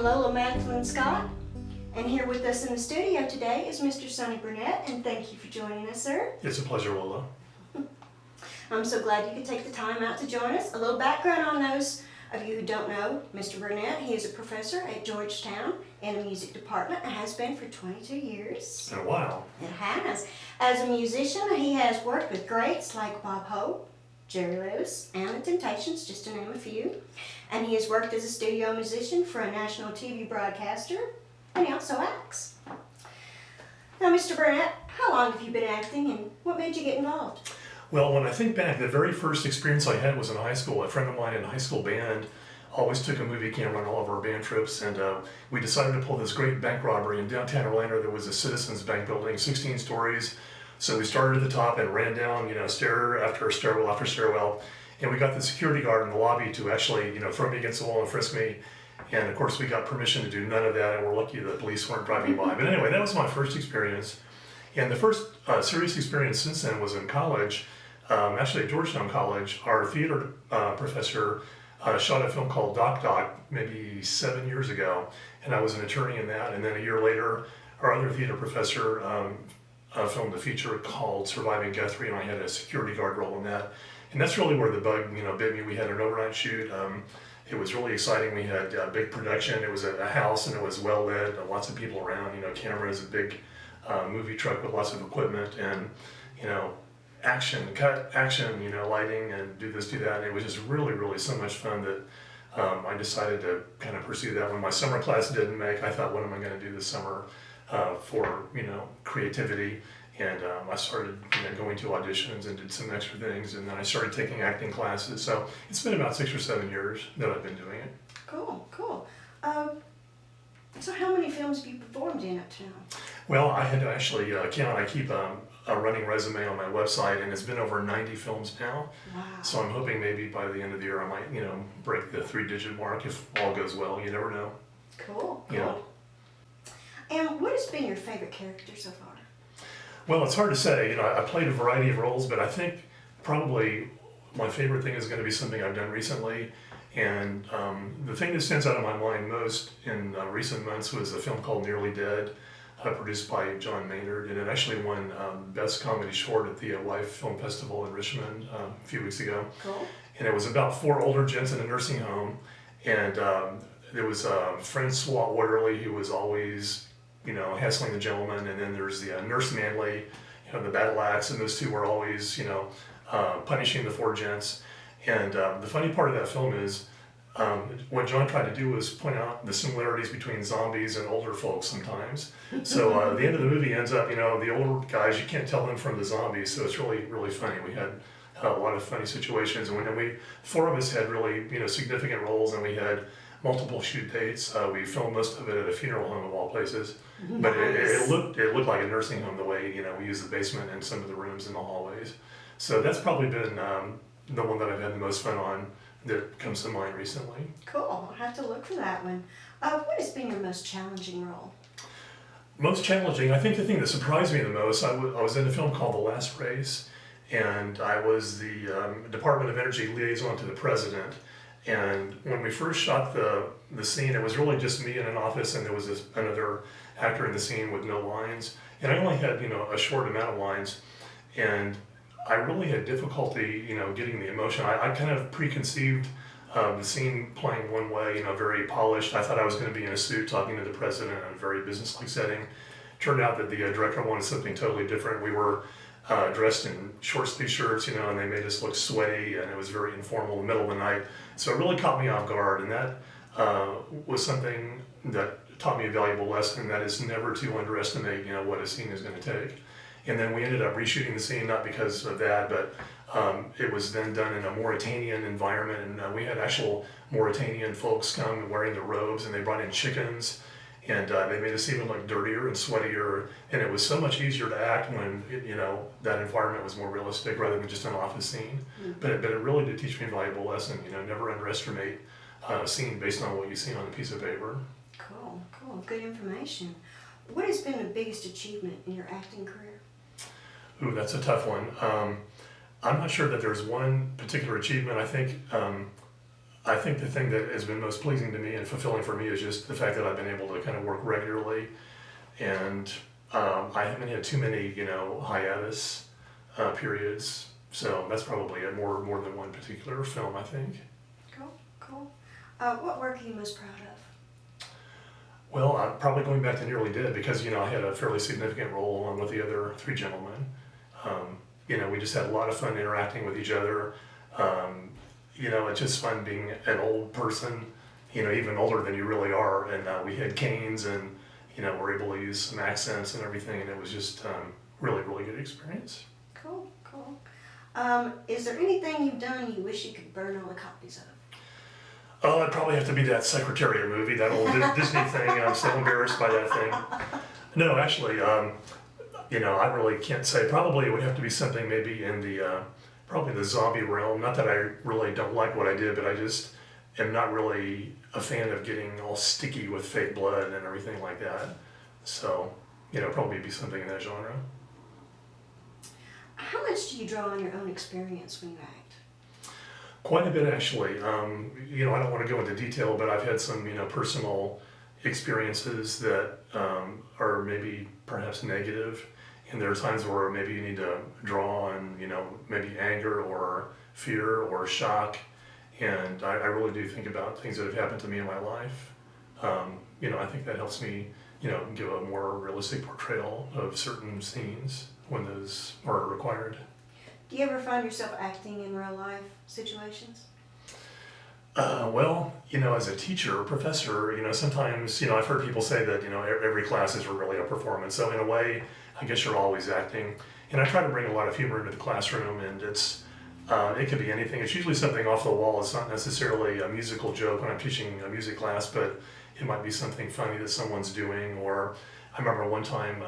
Lola Magdalene Scott, and here with us in the studio today is Mr. Sonny Burnette, and thank you for joining us, sir. It's a pleasure, Lola. I'm so glad you could take the time out to join us. A little background on those of you who don't know Mr. Burnette. He is a professor at Georgetown in the music department and has been for 22 years. It's been a while. It has. As a musician, he has worked with greats like Bob Hope, Jerry Lewis, and the Temptations, just to name a few. And he has worked as a studio musician for a national TV broadcaster, and he also acts. Now, Mr. Burnette, how long have you been acting, and what made you get involved? Well, when I think back, the very first experience I had was in high school. A friend of mine in high school band always took a movie camera on all of our band trips, and we decided to pull this great bank robbery in downtown Orlando. There was a Citizens Bank building, 16 stories. So we started at the top and ran down, stair after stairwell after stairwell, and we got the security guard in the lobby to actually, throw me against the wall and frisk me. And of course, we got permission to do none of that, and we're lucky the police weren't driving by. But anyway, that was my first experience. And the first serious experience since then was in college. Actually at Georgetown College, our theater professor shot a film called Doc Doc maybe 7 years ago, and I was an attorney in that. And then a year later, our other theater professor filmed a feature called Surviving Guthrie, and I had a security guard role in that. And that's really where the bug, bit me. We had an overnight shoot. It was really exciting. We had a big production. It was a house, and it was well lit. Lots of people around. Cameras, a big movie truck with lots of equipment, and action, cut, action. Lighting, and do this, do that. And it was just really, really so much fun that I decided to kind of pursue that. When my summer class didn't make, I thought, what am I going to do this summer for creativity? And I started going to auditions and did some extra things, and then I started taking acting classes. So it's been about 6 or 7 years that I've been doing it. Cool, cool. So how many films have you performed in up to now? Well, I had to actually count. I keep a running resume on my website, and it's been over 90 films now. Wow. So I'm hoping maybe by the end of the year I might, break the 3-digit mark if all goes well. You never know. Cool, cool. Yeah. And what has been your favorite character so far? Well, it's hard to say. I played a variety of roles, but I think probably my favorite thing is going to be something I've done recently. And the thing that stands out in my mind most in recent months was a film called Nearly Dead, produced by John Maynard, and it actually won Best Comedy Short at the Life Film Festival in Richmond a few weeks ago. Cool. And it was about 4 older gents in a nursing home, and there was Francois Waterley, who was always hassling the gentleman, and then there's the nurse Manley, the battle axe, and those two were always, punishing the 4 gents. And the funny part of that film is, what John tried to do was point out the similarities between zombies and older folks sometimes. So the end of the movie ends up, the older guys, you can't tell them from the zombies, so it's really, really funny. We had a lot of funny situations, and we 4 of us had really, significant roles, and we had multiple shoot dates. We filmed most of it at a funeral home of all places, but it looked like a nursing home the way we used the basement and some of the rooms in the hallways. So that's probably been the one that I've had the most fun on that comes to mind recently. Cool. I'll have to look for that one. What has been your most challenging role? Most challenging, I think the thing that surprised me the most, I was in a film called The Last Race, and I was the Department of Energy liaison to the president. And when we first shot the scene, it was really just me in an office, and there was another actor in the scene with no lines. And I only had, a short amount of lines. And I really had difficulty, getting the emotion. I kind of preconceived the scene playing one way, very polished. I thought I was going to be in a suit talking to the president in a very business-like setting. Turned out that the director wanted something totally different. We were dressed in short sleeve shirts, and they made us look sweaty, and it was very informal in the middle of the night. So it really caught me off guard, and that was something that taught me a valuable lesson, and that is never to underestimate, what a scene is going to take. And then we ended up reshooting the scene, not because of that, but it was then done in a Mauritanian environment, and we had actual Mauritanian folks come wearing the robes, and they brought in chickens, and they made us even look dirtier and sweatier, and it was so much easier to act when that environment was more realistic rather than just an office scene. Mm-hmm. But it really did teach me a valuable lesson. Never underestimate a scene based on what you see on a piece of paper. Cool, cool, good information. What has been the biggest achievement in your acting career? Ooh, that's a tough one. I'm not sure that there's one particular achievement. I think I think the thing that has been most pleasing to me and fulfilling for me is just the fact that I've been able to kind of work regularly, and I haven't had too many, hiatus periods. So that's probably it, more than one particular film, I think. Cool, cool. What work are you most proud of? Well, I'm probably going back to Nearly Dead because, I had a fairly significant role along with the other three gentlemen. We just had a lot of fun interacting with each other. It's just fun being an old person, even older than you really are. And we had canes and, we're able to use some accents and everything. And it was just really, really good experience. Cool, cool. Is there anything you've done you wish you could burn all the copies of? Oh, it'd probably have to be that Secretariat movie, that old Disney thing. I'm so embarrassed by that thing. No, actually, I really can't say. Probably it would have to be something maybe in the, probably the zombie realm. Not that I really don't like what I did, but I just am not really a fan of getting all sticky with fake blood and everything like that. So, probably be something in that genre. How much do you draw on your own experience when you act? Quite a bit, actually. I don't want to go into detail, but I've had some, personal experiences that are maybe perhaps negative. And there are times where maybe you need to draw on, maybe anger or fear or shock. And I really do think about things that have happened to me in my life. I think that helps me, give a more realistic portrayal of certain scenes when those are required. Do you ever find yourself acting in real life situations? Well, as a teacher or professor, sometimes, I've heard people say that, every class is really a performance. So in a way, I guess you're always acting. And I try to bring a lot of humor into the classroom, and it could be anything. It's usually something off the wall. It's not necessarily a musical joke when I'm teaching a music class, but it might be something funny that someone's doing. Or I remember one time,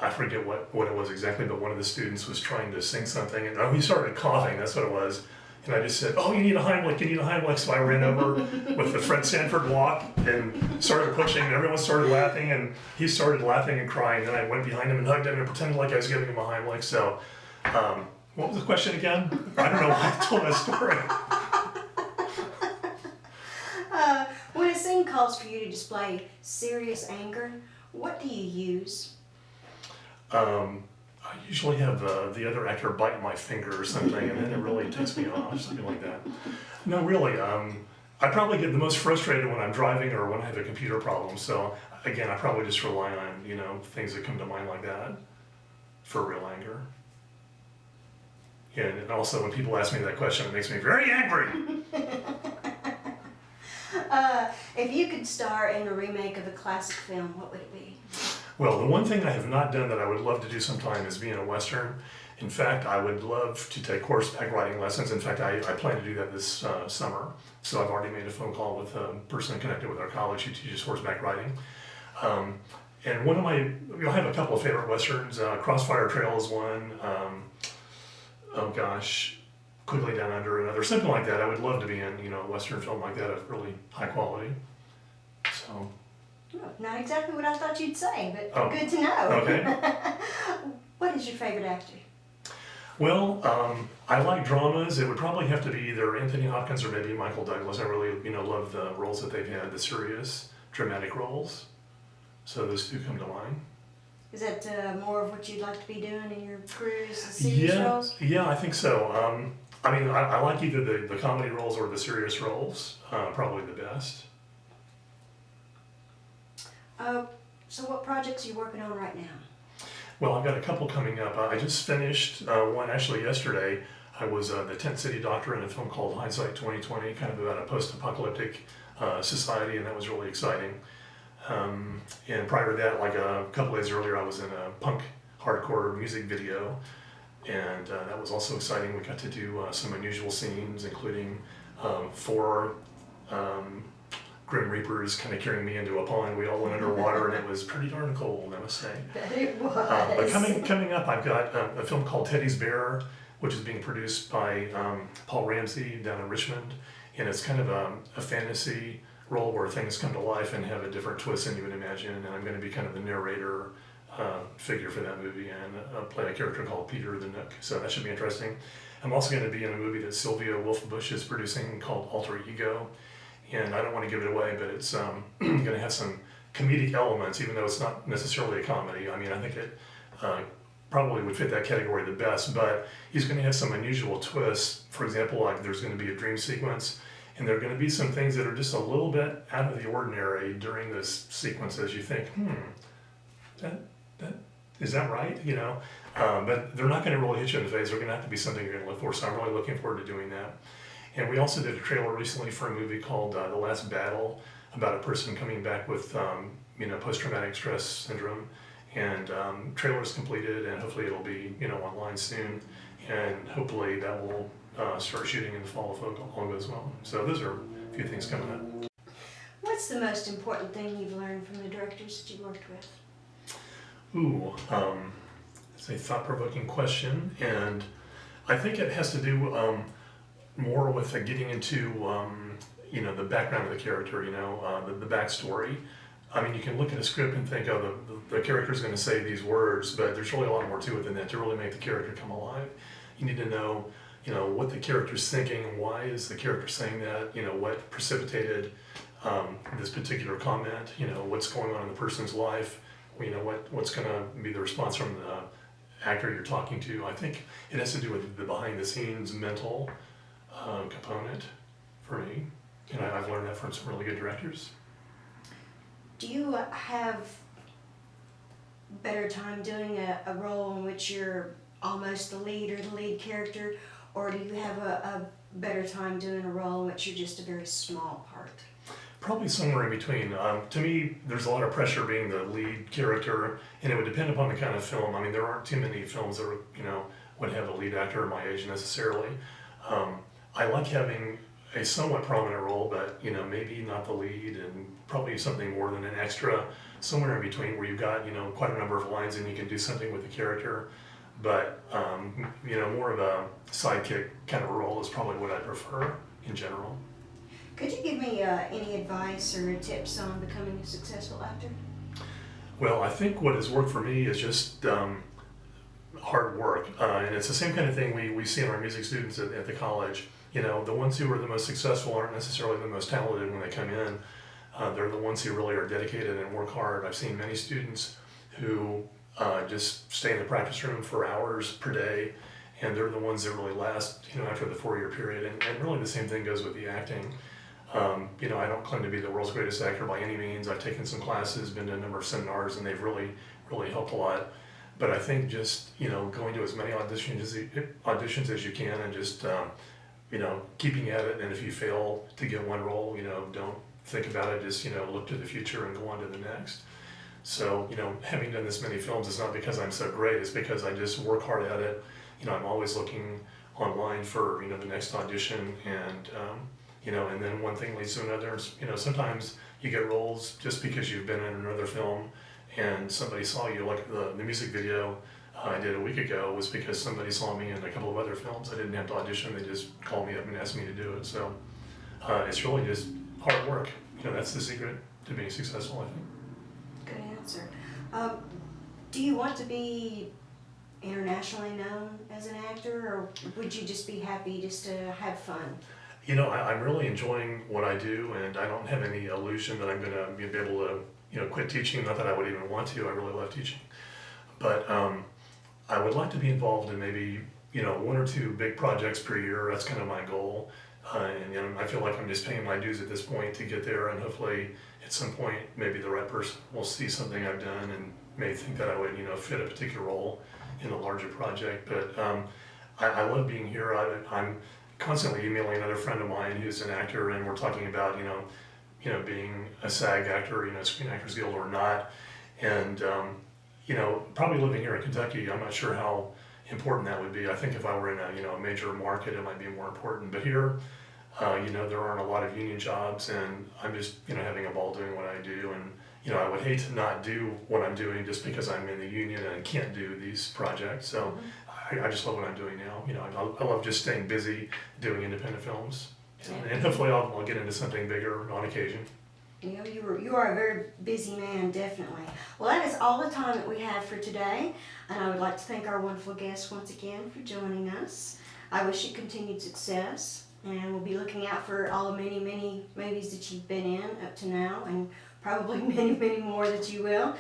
I forget what it was exactly, but one of the students was trying to sing something, and he started coughing, that's what it was. And I just said, "Oh, you need a Heimlich, you need a Heimlich." So I ran over with the Fred Sanford walk and started pushing, and everyone started laughing, and he started laughing and crying. Then I went behind him and hugged him and pretended like I was giving him a Heimlich. So, what was the question again? I don't know why I told that story. When a scene calls for you to display serious anger, what do you use? I usually have the other actor bite my finger or something, and then it really takes me off, something like that. No, really, I probably get the most frustrated when I'm driving or when I have a computer problem. So again, I probably just rely on, things that come to mind like that for real anger. Yeah, and also when people ask me that question, it makes me very angry. If you could star in a remake of a classic film, what would it be? Well, the one thing I have not done that I would love to do sometime is be in a Western. In fact, I would love to take horseback riding lessons. In fact, I plan to do that this summer. So I've already made a phone call with a person connected with our college who teaches horseback riding. And I have a couple of favorite Westerns. Crossfire Trail is one. Quickly Down Under, another, something like that. I would love to be in, a Western film like that of really high quality. So. Oh, not exactly what I thought you'd say, but good to know. Okay. What is your favorite actor? Well, I like dramas. It would probably have to be either Anthony Hopkins or maybe Michael Douglas. I really, love the roles that they've had, the serious, dramatic roles. So those two come to mind. Is that more of what you'd like to be doing in your careers, the serious roles? Yeah, I think so. I like either the comedy roles or the serious roles, probably the best. So what projects are you working on right now? Well, I've got a couple coming up. I just finished one actually yesterday. I was the Tent City Doctor in a film called Hindsight 2020, kind of about a post-apocalyptic society, and that was really exciting. And prior to that, like a couple days earlier, I was in a punk hardcore music video, and that was also exciting. We got to do some unusual scenes, including 4 Grim Reapers kind of carrying me into a pond. We all went underwater, and it was pretty darn cold, I must say. It was. But coming up, I've got a film called Teddy's Bear, which is being produced by Paul Ramsey down in Richmond, and it's kind of a fantasy role where things come to life and have a different twist than you would imagine. And I'm going to be kind of the narrator figure for that movie and play a character called Peter the Nook. So that should be interesting. I'm also going to be in a movie that Sylvia Wolf-Bush is producing called Alter Ego. And I don't want to give it away, but it's going to have some comedic elements, even though it's not necessarily a comedy. I mean, I think it probably would fit that category the best, but he's going to have some unusual twists. For example, like there's going to be a dream sequence, and there are going to be some things that are just a little bit out of the ordinary during this sequence as you think, that is that right? You know, but they're not going to really hit you in the face. They're going to have to be something you're going to look for. So I'm really looking forward to doing that. And we also did a trailer recently for a movie called The Last Battle, about a person coming back with post-traumatic stress syndrome. And trailer is completed, and hopefully it'll be online soon. And hopefully that will start shooting in the fall if all goes well. So those are a few things coming up. What's the most important thing you've learned from the directors that you worked with? Ooh, it's a thought-provoking question, and I think it has to do more with getting into the background of the character, the backstory. I mean, you can look at a script and think, oh, the character's going to say these words, but there's really a lot more to it than that to really make the character come alive. You need to know, what the character's thinking, why is the character saying that, what precipitated this particular comment, what's going on in the person's life, what's going to be the response from the actor you're talking to. I think it has to do with the behind-the-scenes mental component for me. I've learned that from some really good directors. Do you have better time doing a role in which you're almost the lead or the lead character, or do you have a better time doing a role in which you're just a very small part? Probably somewhere in between. To me, there's a lot of pressure being the lead character, and it would depend upon the kind of film. I mean, there aren't too many films that would have a lead actor my age necessarily. I like having a somewhat prominent role, but maybe not the lead, and probably something more than an extra, somewhere in between where you've got quite a number of lines and you can do something with the character. But more of a sidekick kind of role is probably what I prefer in general. Could you give me any advice or tips on becoming a successful actor? Well, I think what has worked for me is just hard work, and it's the same kind of thing we see in our music students at the college. The ones who are the most successful aren't necessarily the most talented when they come in. They're the ones who really are dedicated and work hard. I've seen many students who just stay in the practice room for hours per day, and they're the ones that really last, after the 4-year period. And really the same thing goes with the acting. I don't claim to be the world's greatest actor by any means. I've taken some classes, been to a number of seminars, and they've really, really helped a lot. But I think just, going to as many auditions as you can, and just, keeping at it. And if you fail to get one role, don't think about it. Just, look to the future and go on to the next. So, having done this many films, it's not because I'm so great. It's because I just work hard at it. I'm always looking online for, the next audition, and then one thing leads to another. Sometimes you get roles just because you've been in another film and somebody saw you. Like the music video I did a week ago was because somebody saw me in a couple of other films. I didn't have to audition, they just called me up and asked me to do it. So it's really just hard work. That's the secret to being successful, I think. Good answer. Do you want to be internationally known as an actor, or would you just be happy just to have fun? I'm really enjoying what I do, and I don't have any illusion that I'm going to be able to, quit teaching. Not that I would even want to. I really love teaching. But I would like to be involved in maybe, 1 or 2 big projects per year. That's kind of my goal. And I feel like I'm just paying my dues at this point to get there, and hopefully at some point maybe the right person will see something I've done and may think that I would, fit a particular role in a larger project. But I love being here. I'm constantly emailing another friend of mine who's an actor, and we're talking about being a SAG actor, Screen Actors Guild or not, and probably living here in Kentucky, I'm not sure how important that would be. I think if I were in a major market, it might be more important. But here, there aren't a lot of union jobs, and I'm just having a ball doing what I do, and I would hate to not do what I'm doing just because I'm in the union and can't do these projects. So. I just love what I'm doing now. I love just staying busy doing independent films, and hopefully I'll get into something bigger on occasion. You know, you are a very busy man, definitely. Well, that is all the time that we have for today, and I would like to thank our wonderful guests once again for joining us. I wish you continued success, and we'll be looking out for all the many, many movies that you've been in up to now, and probably many, many more that you will.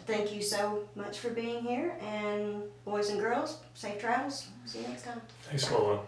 Thank you so much for being here, and boys and girls, safe travels. See you next time. Thanks, Lola.